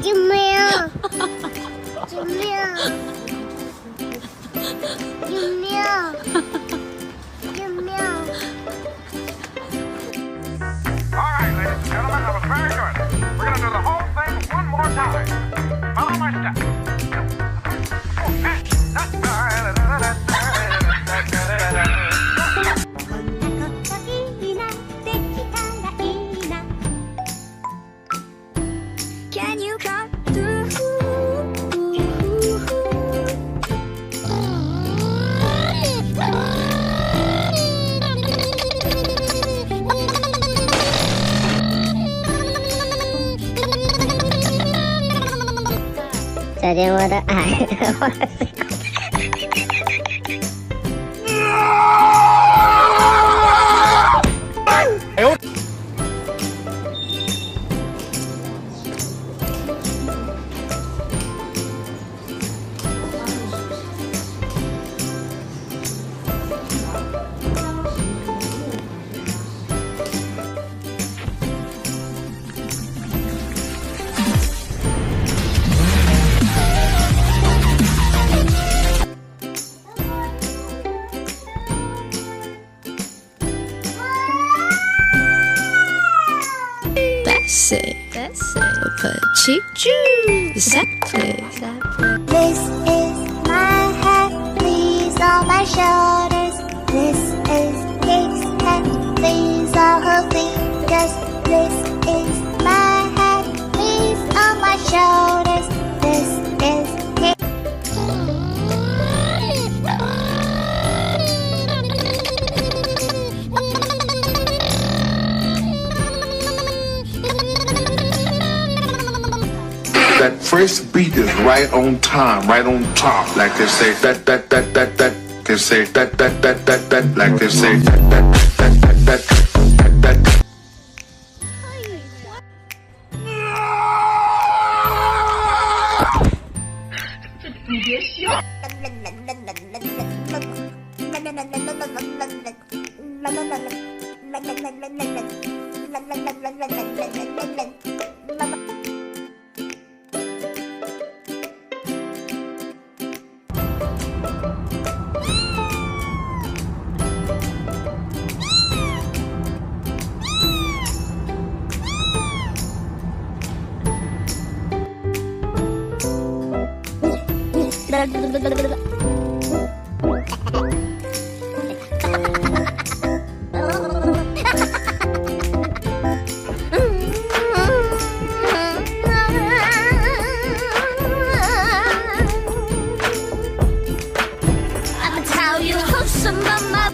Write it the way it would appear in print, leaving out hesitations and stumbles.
유미야. 유미야. 유미야. 유미야. All right, ladies and gentlemen, that was very good. We're going to do the whole thing one more time. Follow my steps. Can you come through? 자제모다 That's it. Petit Jew. Exactly. This is my hat, these are my shoulders. This is Kate's hat, these are her fingers. This is my hat, these are my shoulders. This is Kate. That first beat is right on time, right on top. Like they say that. They say that. Like they say that. I'ma tell you who's some mama.